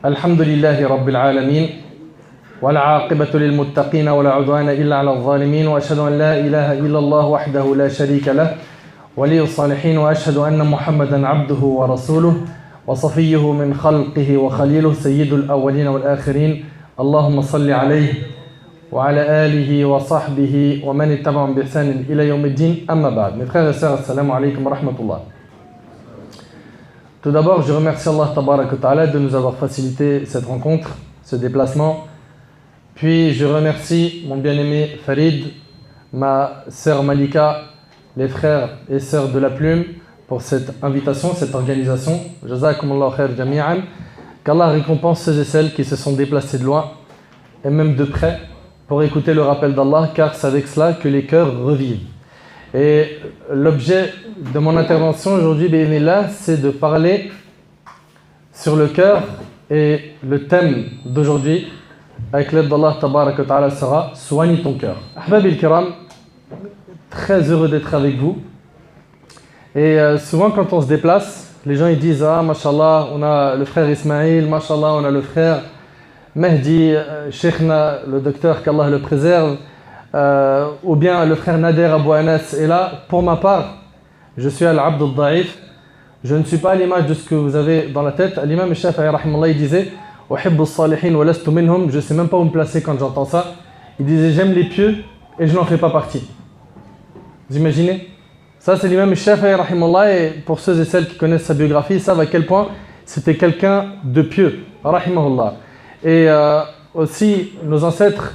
الحمد لله رب العالمين والعاقبة للمتقين ولا عدوان إلا على الظالمين وأشهد أن لا إله إلا الله وحده لا شريك له ولي الصالحين وأشهد أن محمدا عبده ورسوله وصفيه من خلقه وخليله سيد الأولين والآخرين اللهم صل عليه وعلى آله وصحبه ومن اتبعهم بإحسان إلى يوم الدين أما بعد. Mes frères et sœurs, assalamu alaikum wa rahmatullah. Tout d'abord, je remercie Allah tabarak wa ta'ala de nous avoir facilité cette rencontre, ce déplacement. Puis je remercie mon bien-aimé Farid, ma sœur Malika, les frères et sœurs de la Plume pour cette invitation, cette organisation. Jazakumullahu khair jami'an. Qu'Allah récompense ceux et celles qui se sont déplacés de loin et même de près pour écouter le rappel d'Allah, car c'est avec cela que les cœurs revivent. Et l'objet de mon intervention aujourd'hui, bi'idhnillah, c'est de parler sur le cœur, et le thème d'aujourd'hui, avec l'aide d'Allah tabaraka wa ta'ala, sera « Soigne ton cœur ». Ahbab al-kiram, très heureux d'être avec vous. Et souvent quand on se déplace, les gens ils disent « Ah, mashallah, on a le frère Ismaïl, mashallah, on a le frère Mehdi, Cheikhna, le docteur, qu'Allah le préserve, ou bien le frère Nader Abou Anas est là. Pour ma part, je suis Al-Abd al-Da'if. Je ne suis pas à l'image de ce que vous avez dans la tête. L'imam Shafi'i rahimallah, il disait « Uhibbu as-salihin wa lastu minhum ». Je ne sais même pas où me placer quand j'entends ça. Il disait « J'aime les pieux et je n'en fais pas partie ». Vous imaginez? Ça c'est l'imam Shafi'i rahimallah, et pour ceux et celles qui connaissent sa biographie, ils savent à quel point c'était quelqu'un de pieux, rahimahullah. Et aussi nos ancêtres,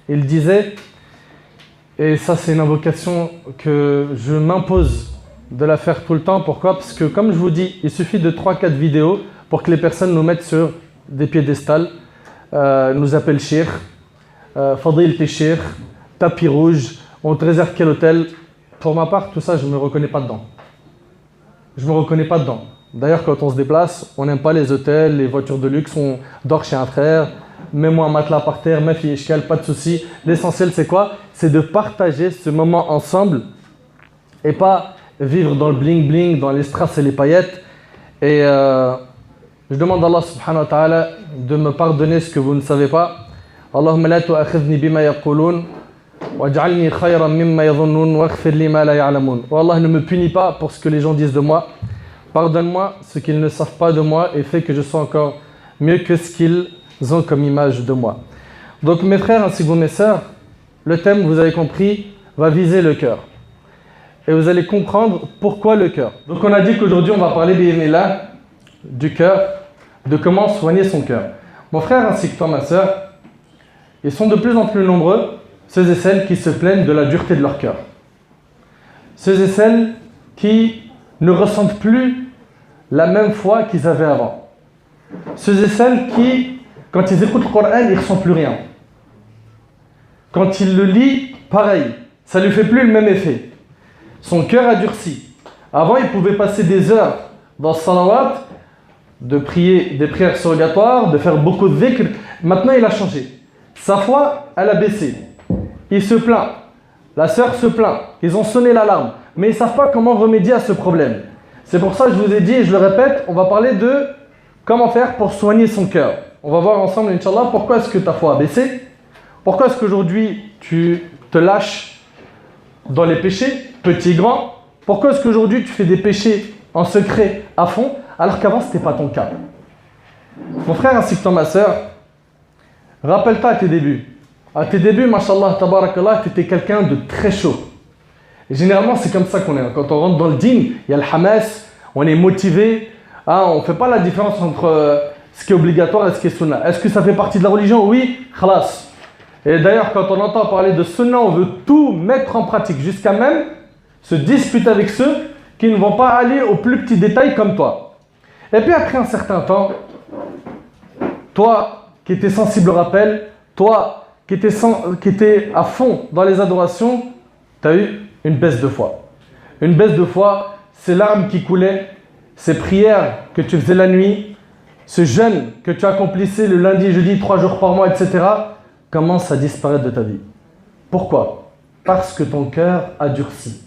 ils disaient, et ça c'est une invocation que je m'impose de la faire tout le temps. Pourquoi? Parce que comme je vous dis, il suffit de 3-4 vidéos pour que les personnes nous mettent sur des piédestals, nous appellent Cheikh, Fadil t'es Cheikh, tapis rouge, on te réserve quel hôtel. Pour ma part, tout ça je ne me reconnais pas dedans. Je ne me reconnais pas dedans. D'ailleurs, quand on se déplace, on n'aime pas les hôtels, les voitures de luxe, on dort chez un frère, mets-moi un matelas par terre, ma fille échelle, pas de souci. L'essentiel, c'est quoi? C'est de partager ce moment ensemble et pas vivre dans le bling-bling, dans les strass et les paillettes. Et je demande à Allah subhanahu wa ta'ala de me pardonner ce que vous ne savez pas. Allahumma la tu'akhidhni bima yaqulun waj'alni khayran mimma yadhunnun waghfir li ma la ya'lamun. Oh Allah, ne me punis pas pour ce que les gens disent de moi. Pardonne-moi ce qu'ils ne savent pas de moi et fais que je sois encore mieux que ce qu'ils ont comme image de moi. Donc mes frères ainsi que vous mes sœurs, le thème, vous avez compris, va viser le cœur. Et vous allez comprendre pourquoi le cœur. Donc on a dit qu'aujourd'hui on va parler bi'idhnillah du cœur, de comment soigner son cœur. Mon frère ainsi que toi ma sœur, ils sont de plus en plus nombreux, ceux et celles qui se plaignent de la dureté de leur cœur. Ceux et celles qui ne ressentent plus la même foi qu'ils avaient avant. Ceux et celles qui, quand ils écoutent le Coran, ils ne ressentent plus rien. Quand ils le lisent, pareil, ça ne lui fait plus le même effet. Son cœur a durci. Avant, il pouvait passer des heures dans le salawat, de prier des prières surrogatoires, de faire beaucoup de dhikr. Maintenant, il a changé. Sa foi, elle a baissé. Il se plaint. La sœur se plaint. Ils ont sonné l'alarme. Mais ils ne savent pas comment remédier à ce problème. C'est pour ça que je vous ai dit, et je le répète, on va parler de comment faire pour soigner son cœur. On va voir ensemble, Inch'Allah, pourquoi est-ce que ta foi a baissé. Pourquoi est-ce qu'aujourd'hui tu te lâches dans les péchés, petits et grands. Pourquoi est-ce qu'aujourd'hui tu fais des péchés en secret à fond, alors qu'avant ce n'était pas ton cas. Mon frère ainsi que toi ma sœur, rappelle-toi à tes débuts. À tes débuts, mashallah, tabarakallah, tu étais quelqu'un de très chaud. Et généralement, c'est comme ça qu'on est. Quand on rentre dans le dîn, il y a le hamas, on est motivé. Hein, on ne fait pas la différence entre ce qui est obligatoire et ce qui est sunnah. Est-ce que ça fait partie de la religion? Oui, khalas. Et d'ailleurs, quand on entend parler de sunnah, on veut tout mettre en pratique, jusqu'à même se disputer avec ceux qui ne vont pas aller aux plus petits détails comme toi. Et puis après un certain temps, toi qui étais sensible au rappel, toi qui étais à fond dans les adorations, tu as eu une baisse de foi. Une baisse de foi, ces larmes qui coulaient, ces prières que tu faisais la nuit, ce jeûne que tu accomplissais le lundi, jeudi, 3 jours par mois, etc., commence à disparaître de ta vie. Pourquoi? Parce que ton cœur a durci.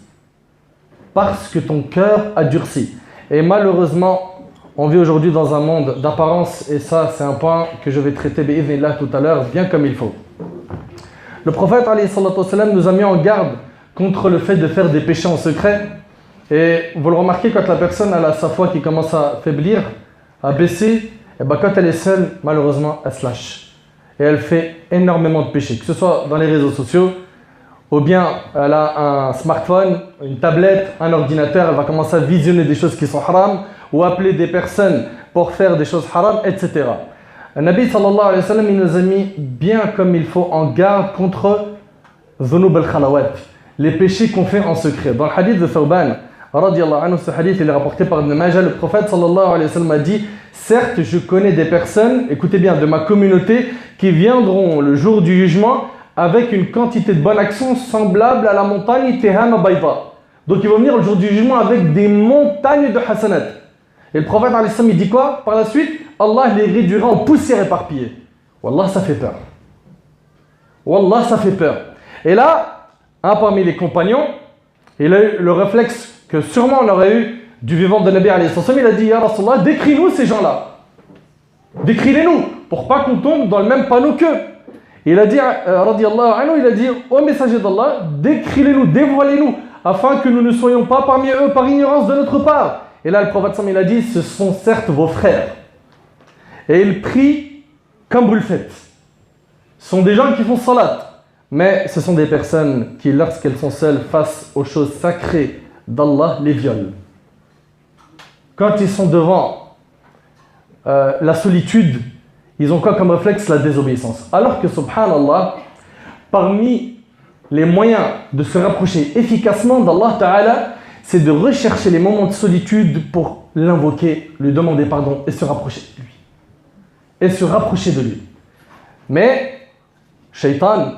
Parce que ton cœur a durci. Et malheureusement, On vit aujourd'hui dans un monde d'apparence et ça c'est un point que je vais traiter bi'idhnillah tout à l'heure bien comme il faut. Le prophète alayhi salatu wassalam nous a mis en garde contre le fait de faire des péchés en secret. Et vous le remarquez, quand la personne a sa foi qui commence à faiblir, à baisser, et ben quand elle est seule, malheureusement, elle se lâche. Et elle fait énormément de péchés, que ce soit dans les réseaux sociaux, ou bien elle a un smartphone, une tablette, un ordinateur, elle va commencer à visionner des choses qui sont haram, ou appeler des personnes pour faire des choses haram, etc. Le Nabi sallallahu alayhi wa sallam, il nous a mis bien comme il faut en garde contre dhunub al-khalawat, les péchés qu'on fait en secret. Dans le hadith de Thawban, radiyallahu anhu, ce hadith il est rapporté par Ibn Majah, le prophète sallallahu alayhi wa sallam a dit: certes, je connais des personnes, écoutez bien, de ma communauté, qui viendront le jour du jugement avec une quantité de bonnes actions semblable à la montagne Tehama Bayda. Donc ils vont venir le jour du jugement avec des montagnes de hasanat. Et le prophète alayhi salam, il dit quoi par la suite? Allah les réduira en poussière éparpillée. Wallah, ça fait peur. Wallah, ça fait peur. Et là, un parmi les compagnons, il a eu le réflexe que sûrement on aurait eu du vivant de Nabi alayhi salam, il a dit: Ya Rasulallah, décris-nous ces gens-là. Décris-les-nous, pour pas qu'on tombe dans le même panneau qu'eux. Il a dit, radiyallahu anhu, il a dit: ô messager d'Allah, décris-les-nous, dévoilez-nous, afin que nous ne soyons pas parmi eux par ignorance de notre part. Et là, le prophète sallam, il a dit: ce sont certes vos frères. Et il prie comme vous le faites. Ce sont des gens qui font salat, mais ce sont des personnes qui, lorsqu'elles sont seules face aux choses sacrées d'Allah, les violent. Quand ils sont devant la solitude, ils ont quoi comme réflexe? La désobéissance. Alors que, subhanallah, parmi les moyens de se rapprocher efficacement d'Allah Ta'ala, c'est de rechercher les moments de solitude pour l'invoquer, lui demander pardon et se rapprocher de lui. Et se rapprocher de lui. Mais, Shaitan,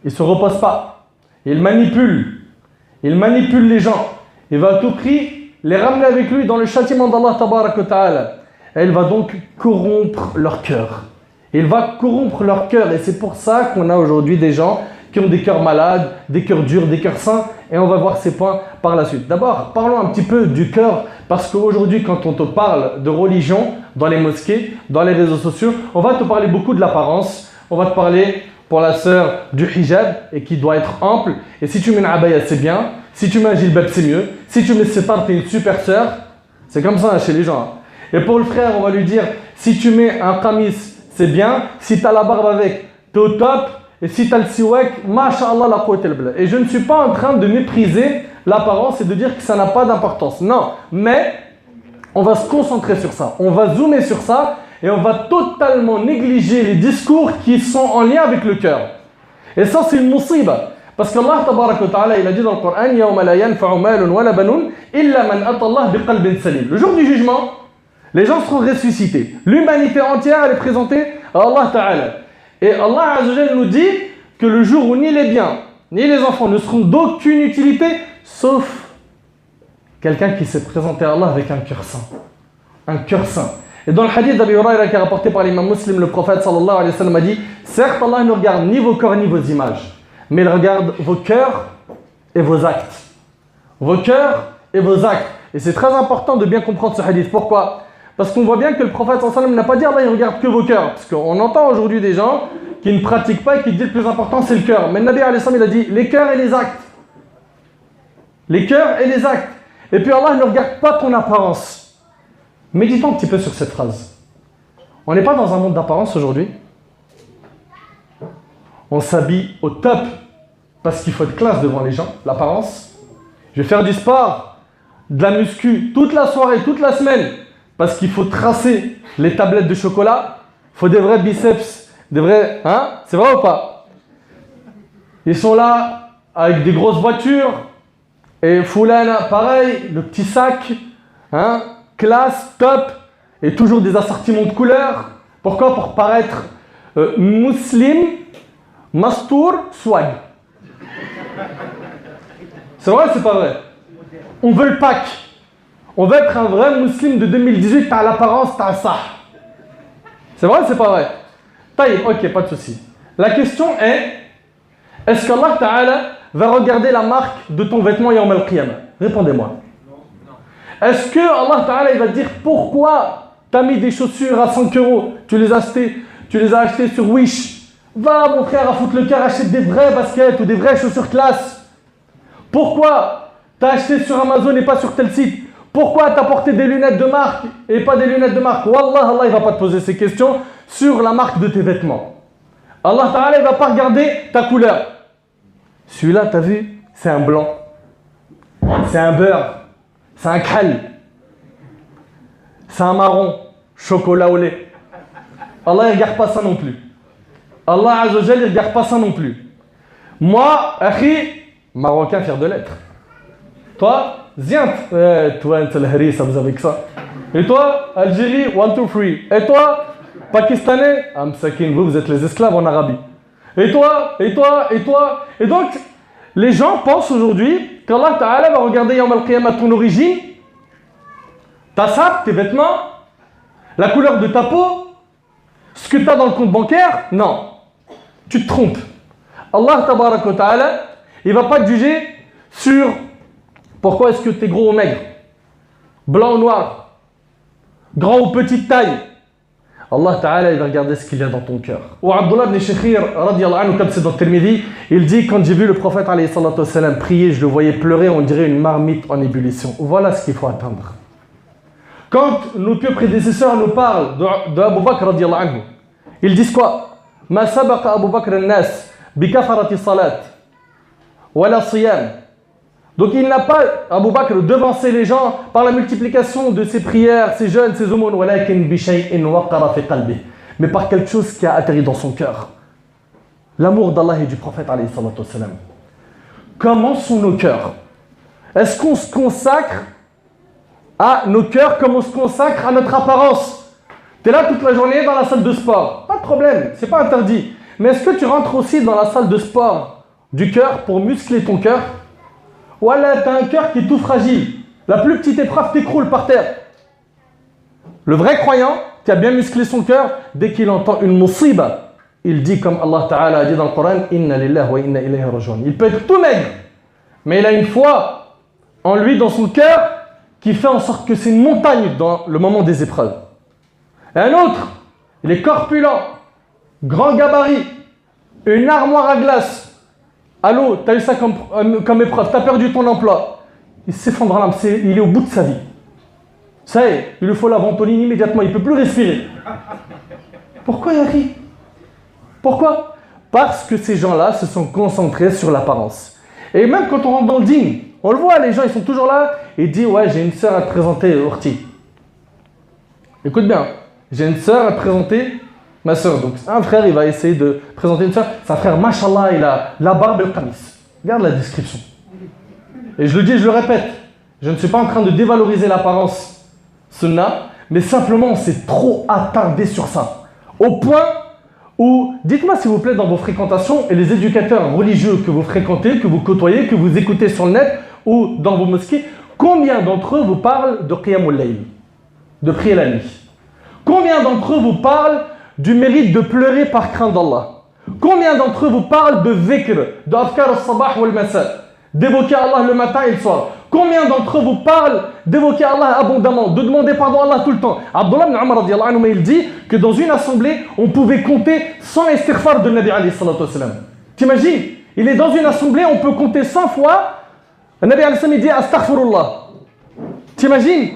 il ne se repose pas. Il manipule les gens. Il va à tout prix les ramener avec lui dans le châtiment d'Allah Tabaraka Ta'ala. Et il va donc corrompre leur cœur. Il va corrompre leur cœur. Et c'est pour ça qu'on a aujourd'hui des gens qui ont des cœurs malades, des cœurs durs, des cœurs sains. Et on va voir ces points par la suite. D'abord, parlons un petit peu du cœur. Parce qu'aujourd'hui, quand on te parle de religion, dans les mosquées, dans les réseaux sociaux, on va te parler beaucoup de l'apparence. On va te parler, pour la sœur, du hijab, et qui doit être ample. Et si tu mets une abaya, c'est bien. Si tu mets un jilbab, c'est mieux. Si tu mets sitar, t'es une super sœur. C'est comme ça chez les gens. Et pour le frère, on va lui dire: si tu mets un qamis, c'est bien. Si tu as la barbe avec, t'es au top. Et si tu as le siwak, masha'Allah la quwwata illa billah. Et je ne suis pas en train de mépriser l'apparence et de dire que ça n'a pas d'importance. Non, mais on va se concentrer sur ça. On va zoomer sur ça et on va totalement négliger les discours qui sont en lien avec le cœur. Et ça, c'est une musiba. Parce qu'Allah tabaraka wa ta'ala, il a dit dans le Coran: yawma la yanfa'u malun wa la banun illa man ata Allah biqalbin salim. Le jour du jugement, les gens seront ressuscités. L'humanité entière, elle est présentée à Allah Ta'ala. Et Allah Azza wa Jalla nous dit que le jour où ni les biens, ni les enfants ne seront d'aucune utilité, sauf quelqu'un qui s'est présenté à Allah avec un cœur saint. Un cœur saint. Et dans le hadith d'Abi Huraira qui est rapporté par l'imam Muslim, le prophète sallallahu alayhi wa sallam a dit: certes, Allah ne regarde ni vos corps ni vos images, mais il regarde vos cœurs et vos actes. Vos cœurs et vos actes. Et c'est très important de bien comprendre ce hadith. Pourquoi? Parce qu'on voit bien que le prophète sallallahu alayhi wa sallam n'a pas dit: Allah il regarde que vos cœurs. Parce qu'on entend aujourd'hui des gens qui ne pratiquent pas et qui disent le plus important c'est le cœur. Mais le Nabi alayhi salam, il a dit les cœurs et les actes. Les cœurs et les actes. Et puis Allah ne regarde pas ton apparence. Méditons un petit peu sur cette phrase. On n'est pas dans un monde d'apparence aujourd'hui. On s'habille au top parce qu'il faut être classe devant les gens, l'apparence. Je vais faire du sport, de la muscu toute la soirée, toute la semaine, parce qu'il faut tracer les tablettes de chocolat. Il faut des vrais biceps, des vrais... Hein? C'est vrai ou pas? Ils sont là avec des grosses voitures. Et Foulana, pareil, le petit sac, hein? Classe, top, et toujours des assortiments de couleurs. Pourquoi? Pour paraître muslim, mastour, swag. C'est vrai ou c'est pas vrai? On veut le pack. On veut être un vrai musulman de 2018, t'as l'apparence, t'as ça. C'est vrai ou c'est pas vrai? Taïb, ok, pas de souci. La question est, est-ce qu'Allah Ta'ala va regarder la marque de ton vêtement Yawm al-Qiyamah? Répondez-moi. Est-ce que Allah Ta'ala il va te dire pourquoi tu as mis des chaussures à 5 euros, tu les as achetées sur Wish? Va mon frère à foutre le cœur, achète des vrais baskets ou des vraies chaussures classe. Pourquoi tu as acheté sur Amazon et pas sur tel site? Pourquoi tu as porté des lunettes de marque et pas des lunettes de marque? Wallah, Allah il va pas te poser ces questions sur la marque de tes vêtements. Allah Ta'ala il va pas regarder ta couleur. Celui-là, tu as vu, c'est un blanc. C'est un beurre. C'est un khal. C'est un marron. Chocolat au lait. Allah ne regarde pas ça non plus. Allah Azza wa Jal, il ne regarde pas ça non plus. Moi, akhi, marocain fier de l'être. Toi, Zient. Toi, c'est le harissa, vous avez que ça. Et toi, Algérie, 1, 2, 3. Et toi, Pakistanais, Amsakin, vous êtes les esclaves en Arabie. Et toi. Et donc, les gens pensent aujourd'hui qu'Allah Ta'ala va regarder Yawm al-Qiyamah ton origine, ta sape, tes vêtements, la couleur de ta peau, ce que tu as dans le compte bancaire. Non, tu te trompes. Allah Ta'ala, il ne va pas te juger sur pourquoi est-ce que tu es gros ou maigre, blanc ou noir, grand ou petite taille. Allah Ta'ala, il va regarder ce qu'il y a dans ton cœur. Ou Abdullah ibn Shakhir, radiyallahu anhu, comme c'est dans Tirmidhi, il dit, quand j'ai vu le prophète alayhi salatu wassalam prier, je le voyais pleurer, on dirait une marmite en ébullition. Voilà ce qu'il faut atteindre. Quand nos pieux prédécesseurs nous parlent de Abu Bakr, radiyallahu anhu, ils disent quoi? Ma sabaqa Abu Bakr al-nas bi kafarati salat wala siyam. Donc il n'a pas, Abu Bakr, devancé les gens par la multiplication de ses prières, ses jeûnes, ses aumônes, mais par quelque chose qui a atterri dans son cœur. L'amour d'Allah et du prophète. Comment sont nos cœurs? Est-ce qu'on se consacre à nos cœurs comme on se consacre à notre apparence? Tu es là toute la journée dans la salle de sport, pas de problème, c'est pas interdit. Mais est-ce que tu rentres aussi dans la salle de sport du cœur pour muscler ton cœur? Voilà, tu as un cœur qui est tout fragile. La plus petite épreuve t'écroule par terre. Le vrai croyant, qui a bien musclé son cœur, dès qu'il entend une musiba, il dit comme Allah Ta'ala a dit dans le Coran, Inna lillahi wa inna ilayhi raji'un. Il peut être tout maigre, mais il a une foi en lui, dans son cœur, qui fait en sorte que c'est une montagne dans le moment des épreuves. Et un autre, il est corpulent, grand gabarit, une armoire à glace. Allô, t'as eu ça comme épreuve, t'as perdu ton emploi. Il s'effondre en larmes, il est au bout de sa vie. Ça y est, il lui faut la ventoline immédiatement, il ne peut plus respirer. Pourquoi Yari? Pourquoi? Parce que ces gens-là se sont concentrés sur l'apparence. Et même quand on rentre dans le dîner, on le voit, les gens ils sont toujours là et disent ouais, j'ai une sœur à te présenter, Orti. Écoute bien, j'ai une sœur à te présenter, ma sœur. Donc un frère, il va essayer de présenter une sœur. C'est un frère, mashallah, il a la barbe et le qamis. Regarde la description. Et je le dis, je le répète, je ne suis pas en train de dévaloriser l'apparence sunnah, mais simplement on s'est trop attardé sur ça. Au point où, dites-moi s'il vous plaît, dans vos fréquentations et les éducateurs religieux que vous fréquentez, que vous côtoyez, que vous écoutez sur le net ou dans vos mosquées, combien d'entre eux vous parlent de qiyamul layl, de prier la nuit? Combien d'entre eux vous parlent du mérite de pleurer par crainte d'Allah? Combien d'entre eux vous parlent de dhikr, de afkar al-sabah ou al-masa, d'évoquer Allah le matin et le soir? Combien d'entre eux vous parlent d'évoquer Allah abondamment, de demander pardon à Allah tout le temps? Abdullah ibn Umar radiyallahu anhu, il dit que dans une assemblée, on pouvait compter 100 istighfar de Nabi alayhi salatu wassalam. T'imagines? Il est dans une assemblée, on peut compter 100 fois. Le Nabi alayhi salatu wassalam, il dit astaghfirullah. T'imagines?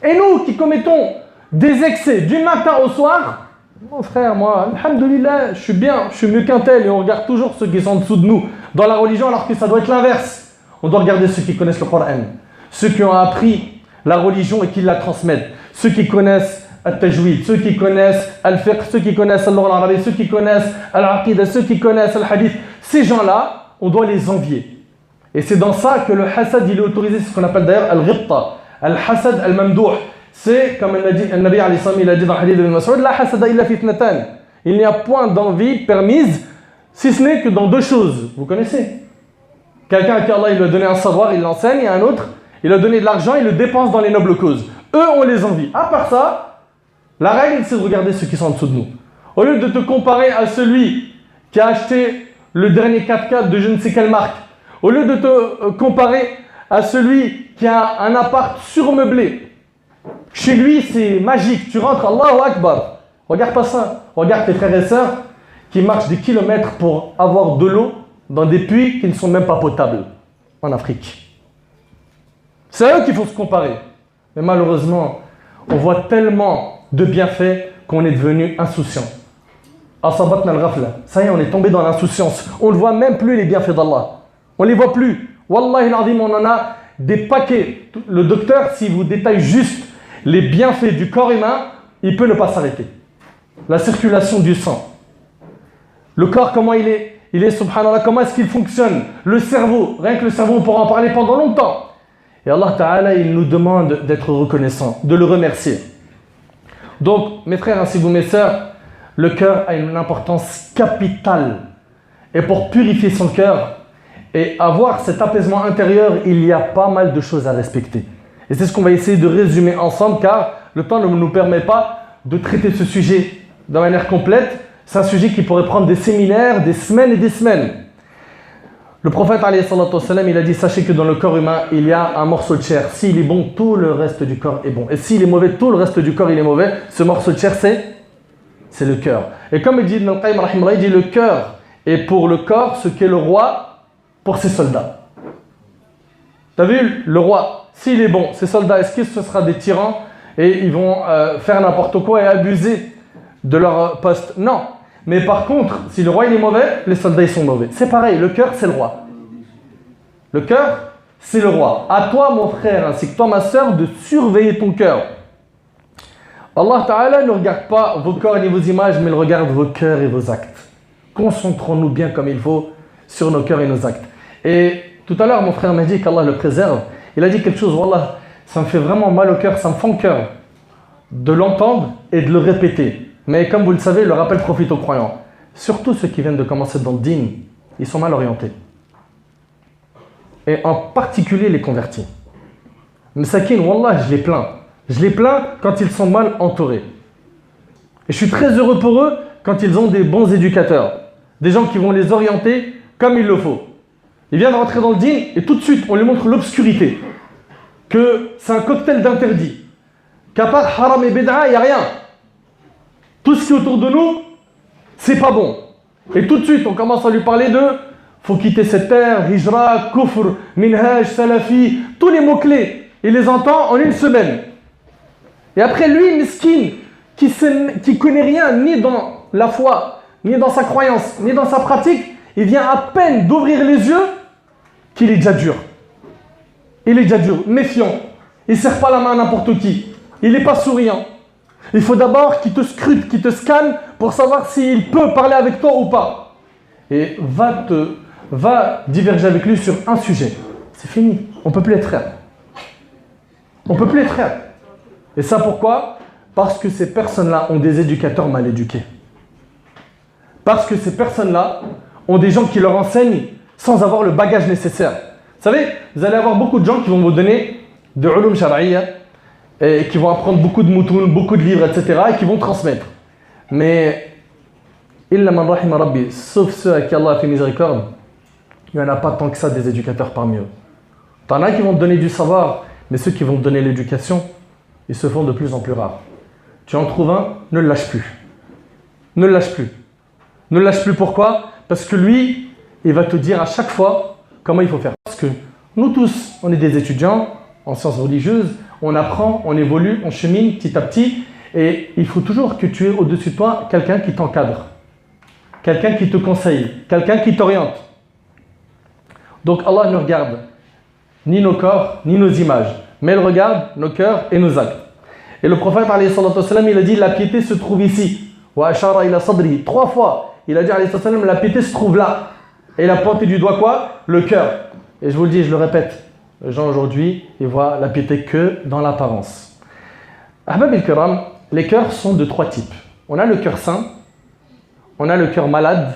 Et nous qui commettons des excès du matin au soir, mon frère, moi, alhamdoulilah, je suis bien, je suis mieux qu'un tel, et on regarde toujours ceux qui sont en dessous de nous dans la religion, alors que ça doit être l'inverse. On doit regarder ceux qui connaissent le Coran, ceux qui ont appris la religion et qui la transmettent, ceux qui connaissent al-tajwid, ceux qui connaissent al-fiqh, ceux qui connaissent al-lugha al-arabiyya, ceux qui connaissent al-aqida, ceux qui connaissent al-hadith. Ces gens-là, on doit les envier. Et c'est dans ça que le hasad, il est autorisé, c'est ce qu'on appelle d'ailleurs al-ghibta, al-hasad al-mamdouh. C'est comme le Nabi alayhi salam, il a dit dans le hadith de Mas'ud, la hasada illa fi ithnatan. Il n'y a point d'envie permise, si ce n'est que dans deux choses. Vous connaissez? Quelqu'un à qui Allah il lui a donné un savoir, il l'enseigne, et un autre, il a donné de l'argent, il le dépense dans les nobles causes. Eux, on les envie. À part ça, la règle, c'est de regarder ceux qui sont en dessous de nous. Au lieu de te comparer à celui qui a acheté le dernier 4x4 de je ne sais quelle marque, au lieu de te comparer à celui qui a un appart surmeublé. Chez lui, c'est magique. Tu rentres, Allahu Akbar. Regarde pas ça. Regarde tes frères et sœurs qui marchent des kilomètres pour avoir de l'eau dans des puits qui ne sont même pas potables en Afrique. C'est à eux qu'il faut se comparer. Mais malheureusement, on voit tellement de bienfaits qu'on est devenu insouciant. Asabatna al-ghafla. Ça y est, on est tombé dans l'insouciance. On ne voit même plus les bienfaits d'Allah. On ne les voit plus. Wallahi al-azim, on en a des paquets. Le docteur, s'il vous détaille juste les bienfaits du corps humain, il peut ne pas s'arrêter. La circulation du sang. Le corps, comment il est, subhanallah, comment est-ce qu'il fonctionne? Le cerveau, rien que le cerveau, on pourra en parler pendant longtemps. Et Allah Ta'ala, il nous demande d'être reconnaissant, de le remercier. Donc, mes frères ainsi que vous, mes sœurs, le cœur a une importance capitale. Et pour purifier son cœur et avoir cet apaisement intérieur, il y a pas mal de choses à respecter. Et c'est ce qu'on va essayer de résumer ensemble, car le temps ne nous permet pas de traiter ce sujet de manière complète. C'est un sujet qui pourrait prendre des séminaires, des semaines et des semaines. Le prophète, alayhi salatu wassalam, il a dit, sachez que dans le corps humain, il y a un morceau de chair. S'il est bon, tout le reste du corps est bon. Et s'il est mauvais, tout le reste du corps, il est mauvais. Ce morceau de chair, c'est le cœur. Et comme il dit Ibn al-Qayyim, rahimahullah, il dit, le cœur est pour le corps ce qu'est le roi pour ses soldats. T'as vu, le roi, s'il est bon, ses soldats, est-ce que ce sera des tyrans et ils vont faire n'importe quoi et abuser de leur poste? Non. Mais par contre, si le roi il est mauvais, les soldats ils sont mauvais. C'est pareil, le cœur c'est le roi. Le cœur c'est le roi. À toi mon frère ainsi que toi ma sœur de surveiller ton cœur. Allah Ta'ala ne regarde pas vos corps ni vos images, mais il regarde vos cœurs et vos actes. Concentrons-nous bien comme il faut sur nos cœurs et nos actes. Et tout à l'heure mon frère m'a dit qu'Allah le préserve. Il a dit quelque chose, wallah, ça me fait vraiment mal au cœur, ça me fend le cœur de l'entendre et de le répéter. Mais comme vous le savez, le rappel profite aux croyants. Surtout ceux qui viennent de commencer dans le dîn, ils sont mal orientés. Et en particulier les convertis. Msakin, wallah, je les plains. Je les plains quand ils sont mal entourés. Et je suis très heureux pour eux quand ils ont des bons éducateurs. Des gens qui vont les orienter comme il le faut. Ils viennent rentrer dans le dîn et tout de suite, on lui montre l'obscurité. Que c'est un cocktail d'interdits. Qu'à part haram et bid'a, il n'y a rien. Tout ce qui est autour de nous, c'est pas bon. Et tout de suite, on commence à lui parler de faut quitter cette terre, hijra, kufr, minhaj, salafi, tous les mots-clés. Il les entend en une semaine. Et après, lui, miskin, qui connaît rien, ni dans la foi, ni dans sa croyance, ni dans sa pratique, il vient à peine d'ouvrir les yeux qu'il est déjà dur. Il est déjà dur, méfiant. Il ne serre pas la main à n'importe qui. Il n'est pas souriant. Il faut d'abord qu'il te scrute, qu'il te scanne pour savoir s'il peut parler avec toi ou pas. Et va diverger avec lui sur un sujet. C'est fini. On ne peut plus être frères. On ne peut plus être frères. Et ça pourquoi? Parce que ces personnes-là ont des éducateurs mal éduqués. Parce que ces personnes-là ont des gens qui leur enseignent sans avoir le bagage nécessaire. Vous savez, vous allez avoir beaucoup de gens qui vont vous donner de ulum shar'iyya et qui vont apprendre beaucoup de moutoun, beaucoup de livres, etc. et qui vont transmettre. Mais, illa man rahima rabbi, sauf ceux à qui Allah a fait miséricorde, il n'y en a pas tant que ça des éducateurs parmi eux. T'en as qui vont te donner du savoir, mais ceux qui vont te donner l'éducation, ils se font de plus en plus rares. Tu en trouves un, ne le lâche plus. Ne le lâche plus. Ne le lâche plus, pourquoi? Parce que lui, il va te dire à chaque fois comment il faut faire. Parce que nous tous, on est des étudiants en sciences religieuses, on apprend, on évolue, on chemine petit à petit, et il faut toujours que tu aies au-dessus de toi quelqu'un qui t'encadre, quelqu'un qui te conseille, quelqu'un qui t'oriente. Donc Allah ne regarde ni nos corps, ni nos images, mais il regarde nos cœurs et nos actes. Et le prophète, alayhi salatu wassalam, il a dit, la piété se trouve ici. Wa ashara ila sadri. 3 fois, il a dit, alayhi salatu wassalam, la piété se trouve là. Et il a pointé du doigt quoi? Le cœur. Et je vous le dis, je le répète, les gens aujourd'hui, ils voient la piété que dans l'apparence. Ahbab al-kiram, les cœurs sont de 3 types. On a le cœur sain, on a le cœur malade,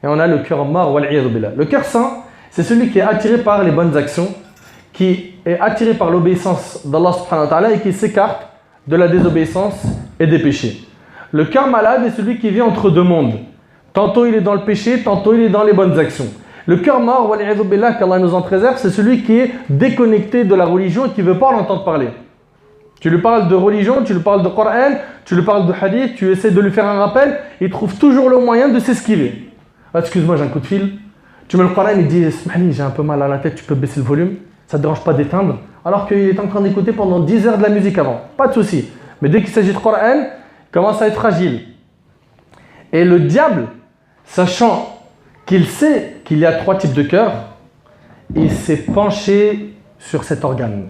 et on a le cœur mort, wal-'iyadhu billah. Le cœur sain, c'est celui qui est attiré par les bonnes actions, qui est attiré par l'obéissance d'Allah subhanahu wa ta'ala et qui s'écarte de la désobéissance et des péchés. Le cœur malade est celui qui vit entre 2 mondes. Tantôt il est dans le péché, tantôt il est dans les bonnes actions. Le cœur mort, wal'iyadhu billah, qu'Allah nous en préserve, c'est celui qui est déconnecté de la religion et qui ne veut pas en entendre parler. Tu lui parles de religion, tu lui parles de Coran, tu lui parles de hadith, tu essaies de lui faire un rappel, il trouve toujours le moyen de s'esquiver. Ah, excuse-moi, j'ai un coup de fil. Tu mets le Coran, il dit Smahli, j'ai un peu mal à la tête, tu peux baisser le volume, ça ne te dérange pas d'éteindre. Alors qu'il est en train d'écouter pendant 10 heures de la musique avant. Pas de souci. Mais dès qu'il s'agit de Coran, il commence à être fragile. Et le diable, sachant qu'il sait qu'il y a 3 types de cœur, il s'est penché sur cet organe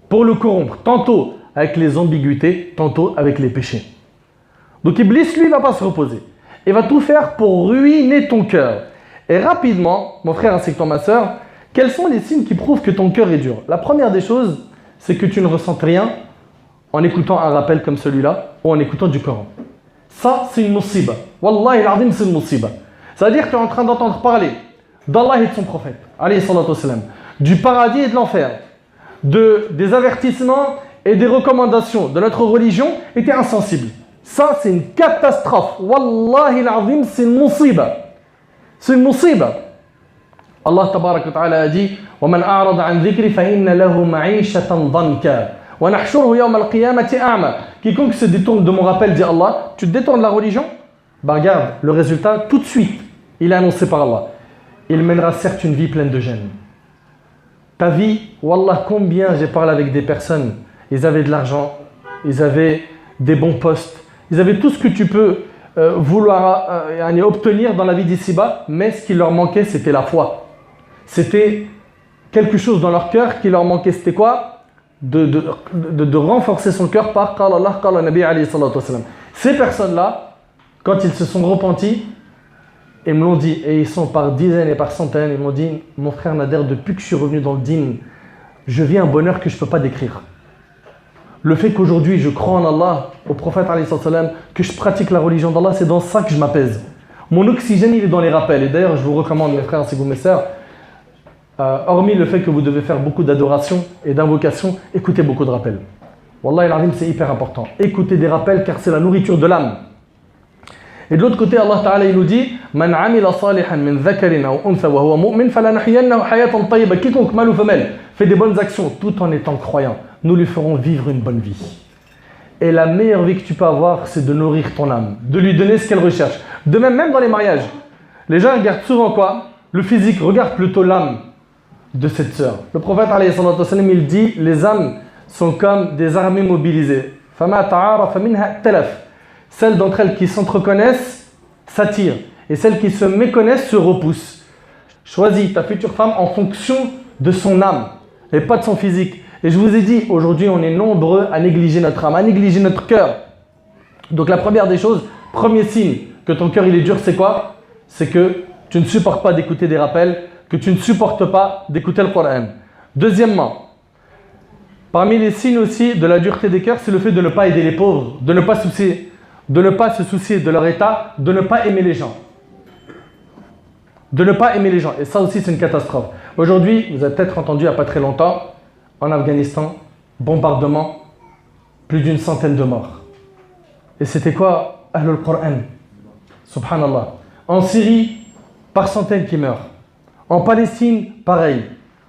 pour le corrompre, tantôt avec les ambiguïtés, tantôt avec les péchés. Donc Iblis, lui, ne va pas se reposer. Il va tout faire pour ruiner ton cœur. Et rapidement, mon frère ainsi que toi, ma soeur, quels sont les signes qui prouvent que ton cœur est dur? La première des choses, c'est que tu ne ressentes rien en écoutant un rappel comme celui-là ou en écoutant du Coran. Ça, c'est une musiba. Wallahi al-azim, c'est une musiba. C'est-à-dire que tu es en train d'entendre parler d'Allah et de son prophète, alayhi salatu wassalam, du paradis et de l'enfer, des avertissements et des recommandations de notre religion, et tu es insensible. Ça, c'est une catastrophe. Wallahi al-azim, c'est une musiba. C'est une musiba. Allah tabarak wa ta'ala a dit وَمَنْ أَعْرَضَ عَنْ ذِكْرِ فَإِنَّ لَهُ مَعِيشَةً ضَنْكًا وَنَحْشُرُهُ يَوْمَ الْقِيَامَةِ أَعْمَى. Quiconque se détourne de mon rappel, dit Allah, tu te détournes de la religion? Ben regarde, le résultat, tout de suite, il est annoncé par Allah. Il mènera certes une vie pleine de gêne. Ta vie, Wallah, combien j'ai parlé avec des personnes, ils avaient de l'argent, ils avaient des bons postes, ils avaient tout ce que tu peux vouloir obtenir dans la vie d'ici-bas, mais ce qui leur manquait, c'était la foi. C'était quelque chose dans leur cœur qui leur manquait. C'était quoi? De renforcer son cœur par Qala Allah, Qala Nabi alayhi salatu wassalam. Ces personnes-là, quand ils se sont repentis, ils me l'ont dit, et ils sont par dizaines et par centaines, ils m'ont dit, mon frère Nader, depuis que je suis revenu dans le dîn, je vis un bonheur que je ne peux pas décrire. Le fait qu'aujourd'hui je crois en Allah, au prophète alayhi salam, que je pratique la religion d'Allah, c'est dans ça que je m'apaise. Mon oxygène, il est dans les rappels. Et d'ailleurs, je vous recommande, mes frères ainsi que mes sœurs, hormis le fait que vous devez faire beaucoup d'adoration et d'invocation, écoutez beaucoup de rappels. Wallah al-azim, c'est hyper important. Écoutez des rappels car c'est la nourriture de l'âme. Et de l'autre côté, Allah Ta'ala il nous dit Man amila salihan min dhakarin aw untha wa huwa mu'min falanahyyannahu hayatan tayyiba. Quiconque, mâle ou femelle, fait des bonnes actions tout en étant croyant, nous lui ferons vivre une bonne vie. Et la meilleure vie que tu peux avoir, c'est de nourrir ton âme, de lui donner ce qu'elle recherche. De même dans les mariages, les gens regardent souvent quoi? Le physique, regarde plutôt l'âme de cette sœur. Le prophète alayhi salatu wassalam, il dit les âmes sont comme des armées mobilisées. Fama ta'arafa minha talaf. Celles d'entre elles qui s'entreconnaissent s'attirent et celles qui se méconnaissent se repoussent. Choisis ta future femme en fonction de son âme et pas de son physique. Et je vous ai dit, aujourd'hui on est nombreux à négliger notre âme, à négliger notre cœur. Donc la première des choses, premier signe que ton cœur il est dur, c'est quoi? C'est que tu ne supportes pas d'écouter des rappels, que tu ne supportes pas d'écouter le Coran. Deuxièmement, parmi les signes aussi de la dureté des cœurs, c'est le fait de ne pas aider les pauvres, de ne pas se soucier de leur état, de ne pas aimer les gens. De ne pas aimer les gens. Et ça aussi, c'est une catastrophe. Aujourd'hui, vous avez peut-être entendu il n'y a pas très longtemps, en Afghanistan, bombardement, plus d'une centaine de morts. Et c'était quoi? Ahlul Qur'an. Subhanallah. En Syrie, par centaines qui meurent. En Palestine, pareil.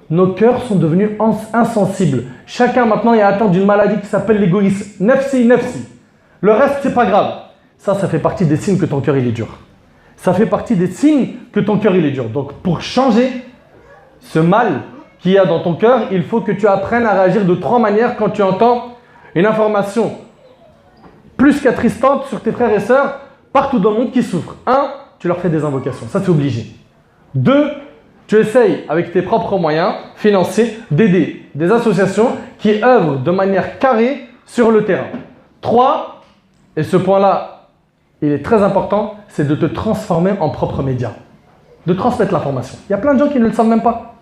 Nos cœurs sont devenus insensibles. Chacun maintenant est atteint d'une maladie qui s'appelle l'égoïsme. Nafsi, nafsi. Le reste, c'est pas grave. Ça fait partie des signes que ton cœur il est dur. Ça fait partie des signes que ton cœur il est dur. Donc pour changer ce mal qu'il y a dans ton cœur, il faut que tu apprennes à réagir de 3 manières quand tu entends une information plus qu'attristante sur tes frères et sœurs partout dans le monde qui souffrent. 1, tu leur fais des invocations. Ça, c'est obligé. 2, tu essayes avec tes propres moyens financiers d'aider des associations qui œuvrent de manière carrée sur le terrain. 3, et ce point-là, il est très important, c'est de te transformer en propre média. De transmettre l'information. Il y a plein de gens qui ne le savent même pas.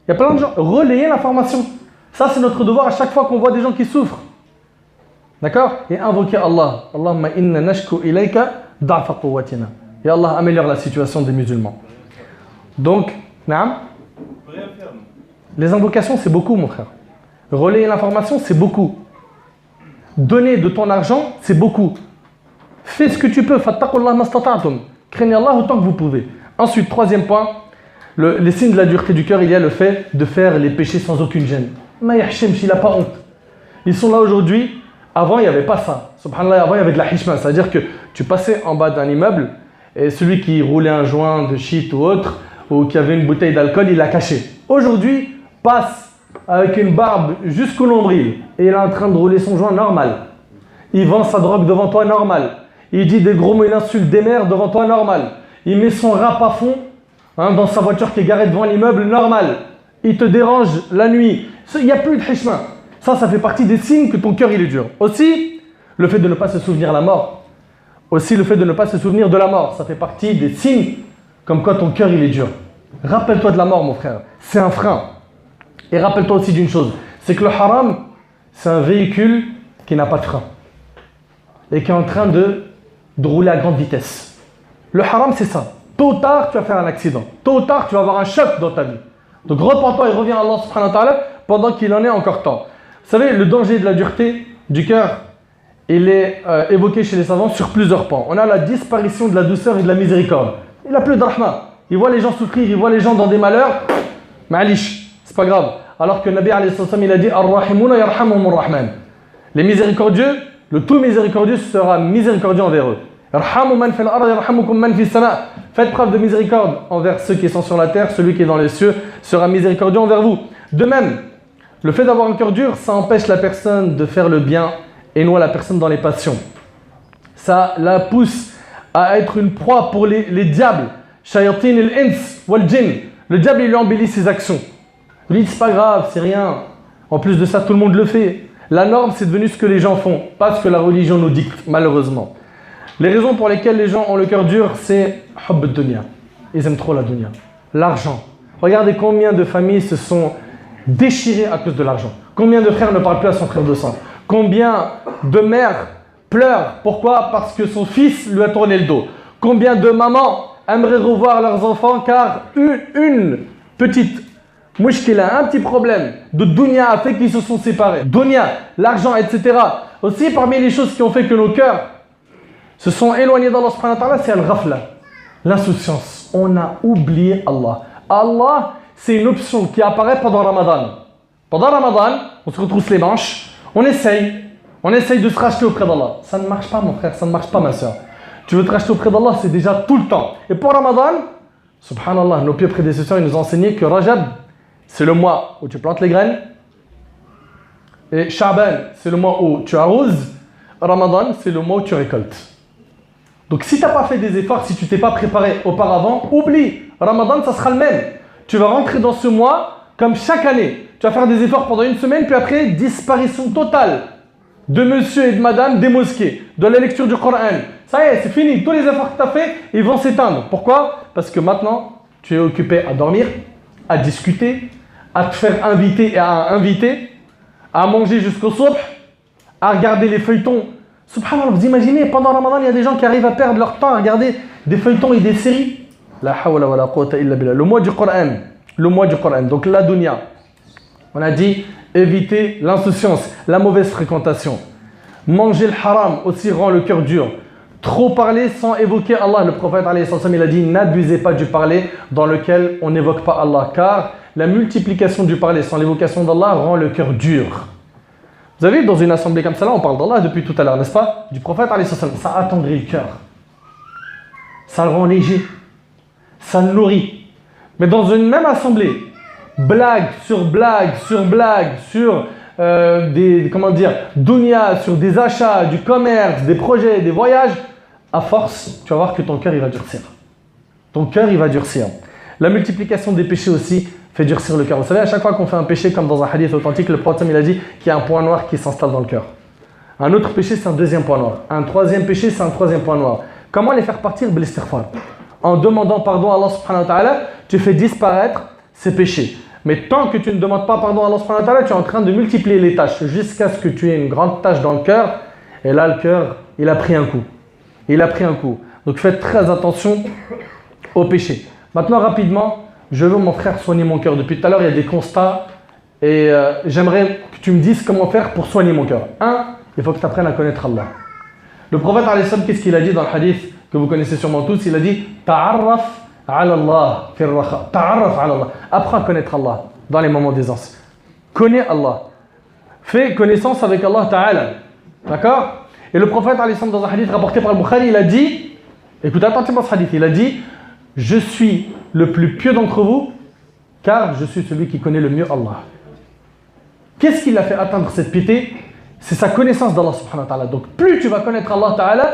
Il y a plein de gens. Relayer l'information. Ça, c'est notre devoir à chaque fois qu'on voit des gens qui souffrent. D'accord? Et invoquer Allah. Allahumma inna nashku ilayka da'fa quwwatina. Et Allah améliore la situation des musulmans. Donc, naam, les invocations, c'est beaucoup, mon frère. Relayer l'information, c'est beaucoup. Donner de ton argent, c'est beaucoup. Fais ce que tu peux. Fattaqullah mastata'tum. Craignez Allah autant que vous pouvez. Ensuite, 3e point, Les signes de la dureté du cœur, il y a le fait de faire les péchés sans aucune gêne. Ma yahshemch, il n'a pas honte. Ils sont là aujourd'hui. Avant, il n'y avait pas ça. Subhanallah, avant, il y avait de la hishma. C'est-à-dire que tu passais en bas d'un immeuble et celui qui roulait un joint de shit ou autre, ou qui avait une bouteille d'alcool, il l'a caché. Aujourd'hui, passe avec une barbe jusqu'au nombril et il est en train de rouler son joint normal. Il vend sa drogue devant toi normal. Il dit des gros mots, il insulte des mères devant toi normal. Il met son rap à fond dans sa voiture qui est garée devant l'immeuble normal. Il te dérange la nuit. Il n'y a plus de hishma. Ça fait partie des signes que ton cœur il est dur. Aussi, le fait de ne pas se souvenir de la mort. Aussi, le fait de ne pas se souvenir de la mort. Ça fait partie des signes comme quoi ton cœur il est dur. Rappelle-toi de la mort, mon frère. C'est un frein. Et rappelle-toi aussi d'une chose. C'est que le haram, c'est un véhicule qui n'a pas de frein. Et qui est en train de rouler à grande vitesse. Le haram, c'est ça. Tôt ou tard, tu vas faire un accident. Tôt ou tard, tu vas avoir un choc dans ta vie. Donc repens-toi et reviens à Allah subhanahu wa ta'ala pendant qu'il en est encore temps. Vous savez, le danger de la dureté du cœur, il est évoqué chez les savants sur plusieurs points. On a la disparition de la douceur et de la miséricorde. Il n'a plus de rahma. Il voit les gens souffrir, il voit les gens dans des malheurs. Ma'alish, c'est pas grave. Alors que Nabi alayhi salam, il a dit Ar-Rahimuna yarhamuhumur Rahman. Les miséricordieux, le tout miséricordieux sera miséricordieux envers eux. Faites preuve de miséricorde envers ceux qui sont sur la terre, celui qui est dans les cieux sera miséricordieux envers vous. De même, le fait d'avoir un cœur dur, ça empêche la personne de faire le bien et noie la personne dans les passions. Ça la pousse à être une proie pour les diables. Shayatin al-ins wal jinn. Le diable, il lui embellit ses actions. Il dit, c'est pas grave, c'est rien. En plus de ça, tout le monde le fait. La norme, c'est devenu ce que les gens font, pas ce que la religion nous dicte, malheureusement. Les raisons pour lesquelles les gens ont le cœur dur, c'est hubb ad-dunya. Ils aiment trop la dunya. L'argent. Regardez combien de familles se sont déchirées à cause de l'argent. Combien de frères ne parlent plus à son frère de sang. Combien de mères pleurent. Pourquoi? Parce que son fils lui a tourné le dos. Combien de mamans aimeraient revoir leurs enfants car une petite mouchkila, un petit problème de dunya a fait qu'ils se sont séparés. Dunya, l'argent, etc. Aussi, parmi les choses qui ont fait que nos cœurs se sont éloignés d'Allah subhanahu wa ta'ala, c'est al-ghafla, l'insouciance. On a oublié Allah. Allah, c'est une option qui apparaît pendant Ramadan. Pendant Ramadan, on se retrousse les manches, on essaye de se racheter auprès d'Allah. Ça ne marche pas, mon frère, ça ne marche pas, ma soeur. Tu veux te racheter auprès d'Allah, c'est déjà tout le temps. Et pour Ramadan, subhanallah, nos pieux prédécesseurs, ils nous ont enseigné que Rajab, c'est le mois où tu plantes les graines. Et Sha'ban, c'est le mois où tu arroses. Ramadan, c'est le mois où tu récoltes. Donc si tu n'as pas fait des efforts, si tu t'es pas préparé auparavant, oublie. Ramadan, ça sera le même. Tu vas rentrer dans ce mois comme chaque année. Tu vas faire des efforts pendant une semaine, puis après, disparition totale de monsieur et de madame des mosquées, de la lecture du Coran. Ça y est, c'est fini. Tous les efforts que tu as fait, ils vont s'éteindre. Pourquoi? Parce que maintenant, tu es occupé à dormir, à discuter, à te faire inviter et à inviter, à manger jusqu'au soir, à regarder les feuilletons. Subhanallah, vous imaginez, pendant Ramadan, il y a des gens qui arrivent à perdre leur temps à regarder des feuilletons et des séries. La hawla wa la quwwata illa billah. Le mois du Coran. Le mois du Coran. Donc la dunya. On a dit éviter l'insouciance, la mauvaise fréquentation. Manger le haram aussi rend le cœur dur. Trop parler sans évoquer Allah. Le prophète il a dit n'abusez pas du parler dans lequel on n'évoque pas Allah. Car la multiplication du parler sans l'évocation d'Allah rend le cœur dur. Vous avez dans une assemblée comme ça, là, on parle d'Allah depuis tout à l'heure, n'est-ce pas? Du prophète, ça attendrit le cœur. Ça le rend léger. Ça le nourrit. Mais dans une même assemblée, blague sur blague sur blague, sur dunya, sur des achats, du commerce, des projets, des voyages, à force, tu vas voir que ton cœur, il va durcir. Ton cœur, il va durcir. La multiplication des péchés aussi fait durcir le cœur. Vous savez, à chaque fois qu'on fait un péché, comme dans un hadith authentique, le prophète il a dit qu'il y a un point noir qui s'installe dans le cœur. Un autre péché, c'est un deuxième point noir. Un troisième péché, c'est un troisième point noir. Comment les faire partir? Bilistighfar. En demandant pardon à Allah subhanahu wa ta'ala, tu fais disparaître ces péchés. Mais tant que tu ne demandes pas pardon à Allah subhanahu wa ta'ala, tu es en train de multiplier les tâches jusqu'à ce que tu aies une grande tâche dans le cœur. Et là, le cœur, il a pris un coup. Il a pris un coup. Donc faites très attention au péché. Maintenant, rapidement, je veux, mon frère, soigner mon cœur. Depuis tout à l'heure, il y a des constats et j'aimerais que tu me dises comment faire pour soigner mon cœur. Il faut que tu apprennes à connaître Allah. Le prophète, qu'est-ce qu'il a dit dans le hadith que vous connaissez sûrement tous? Il a dit « Ta'arraf ala Allah fi ar-raha. Ta'arraf ala Allah. Apprends à connaître Allah dans les moments d'aisance. Connais Allah. Fais connaissance avec Allah Ta'ala. D'accord? Et le prophète, dans un hadith rapporté par Al-Bukhari, il a dit, écoutez attentivement ce hadith, il a dit, je suis le plus pieux d'entre vous, car je suis celui qui connaît le mieux Allah. Qu'est-ce qui l'a fait atteindre cette piété? C'est sa connaissance d'Allah subhanahu wa ta'ala. Donc plus tu vas connaître Allah Ta'ala,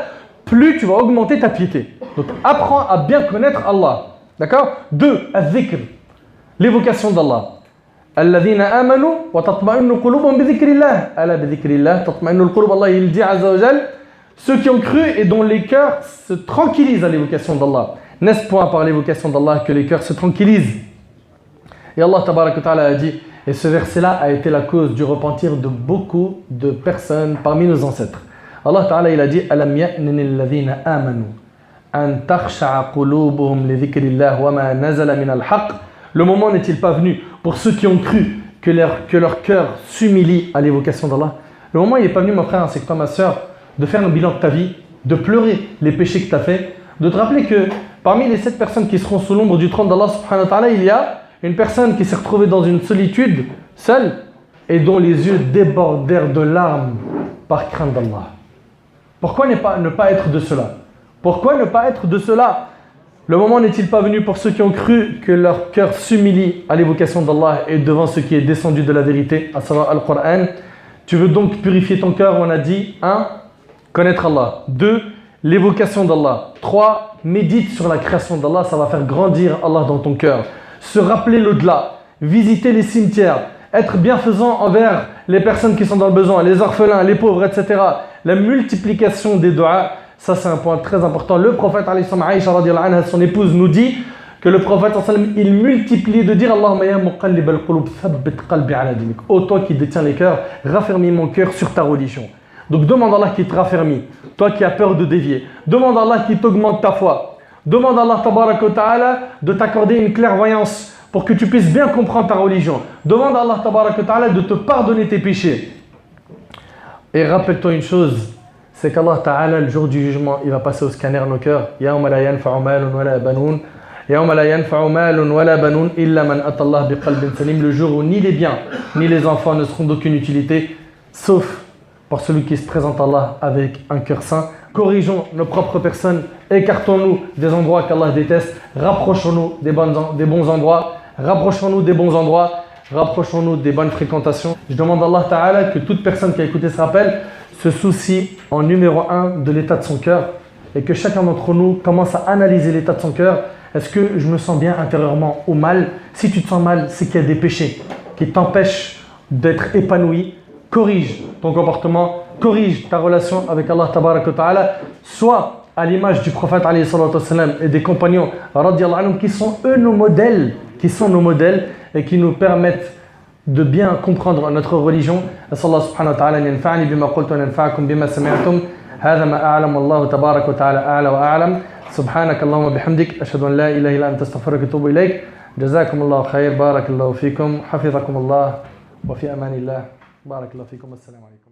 plus tu vas augmenter ta piété. Donc apprends à bien connaître Allah. D'accord? 2. Al-dhikr, l'évocation d'Allah. الذين آمنوا وتطمئن قلوبهم بذكر الله ألا بذكر الله تطمئن القلوب. Allah il dit azza wa jal, ceux qui ont cru et dont les cœurs se tranquillisent à l'évocation d'Allah. N'est-ce point par l'évocation d'Allah que les cœurs se tranquillisent? Et Allah tabarak wa ta'ala a dit, et ce verset-là a été la cause du repentir de beaucoup de personnes parmi nos ancêtres. Allah ta'ala il a dit, alam ya'nini alladhina amanu an takhsha'a qulubuhum li dhikrillah wa ma nazala min al-haqq. Le moment n'est-il pas venu pour ceux qui ont cru que leur cœur s'humilie à l'évocation d'Allah? Le moment il n'est pas venu, mon frère, ainsi que toi, ma soeur, de faire un bilan de ta vie, de pleurer les péchés que tu as faits, de te rappeler que parmi les 7 personnes qui seront sous l'ombre du trône d'Allah subhanahu wa ta'ala, il y a une personne qui s'est retrouvée dans une solitude, seule, et dont les yeux débordèrent de larmes par crainte d'Allah. Pourquoi ne pas être de cela? Pourquoi ne pas être de cela? Le moment n'est-il pas venu pour ceux qui ont cru que leur cœur s'humilie à l'évocation d'Allah et devant ce qui est descendu de la vérité, à savoir Al-Qur'an? Tu veux donc purifier ton cœur, on a dit 1. Connaître Allah. 2. L'évocation d'Allah. 3. Médite sur la création d'Allah, ça va faire grandir Allah dans ton cœur. Se rappeler l'au-delà, visiter les cimetières, être bienfaisant envers les personnes qui sont dans le besoin, les orphelins, les pauvres, etc. La multiplication des du'as. Ça, c'est un point très important. Le prophète, Aïcha radiallahu anha, son épouse, nous dit que le prophète, il multiplie de dire Allahumma ya muqallib al-qulub, thabbit qalbi ala dinik. Ô toi qui détiens les cœurs, raffermis mon cœur sur ta religion. Donc demande à Allah qui te raffermit. Toi qui as peur de dévier. Demande à Allah qui t'augmente ta foi. Demande à Allah tabaraka wa ta'ala de t'accorder une clairvoyance pour que tu puisses bien comprendre ta religion. Demande à Allah tabaraka wa ta'ala de te pardonner tes péchés. Et rappelle-toi une chose, c'est qu'Allah Ta'ala, le jour du jugement, il va passer au scanner nos cœurs. Yawma la yanfa'u malun wa la banun. Yawma la yanfa'u malun wa la banun illa man atallah biqalbin salim. Le jour où ni les biens, ni les enfants ne seront d'aucune utilité, sauf pour celui qui se présente à Allah avec un cœur saint. Corrigeons nos propres personnes, écartons-nous des endroits qu'Allah déteste, rapprochons-nous des bons endroits, rapprochons-nous des bons endroits, rapprochons-nous des bonnes fréquentations. Je demande à Allah Ta'ala que toute personne qui a écouté ce rappel se soucie en numéro 1 de l'état de son cœur et que chacun d'entre nous commence à analyser l'état de son cœur. Est-ce que je me sens bien intérieurement ou mal? Si tu te sens mal, c'est qu'il y a des péchés qui t'empêchent d'être épanoui. Corrige ton comportement, corrige ta relation avec Allah Tabarak wa Ta'ala, soit à l'image du prophète alayhi salatu wassalam et des compagnons radiyallahu anhum qui sont eux nos modèles, et qui nous permettent de bien comprendre notre religion. Allah subhanahu wa ta'ala an yanfa'ani bima qultu wa yanfa'akum bima sami'tum. هذا ما أعلم والله تبارك وتعالى أعلى وأعلم. سبحانك اللهم وبحمدك أشهد أن لا إله إلا أنت أستغفرك وأتوب إليك. جزاكم الله خير. بارك الله فيكم. حفظكم الله وفي أمان الله. بارك الله فيكم. السلام عليكم.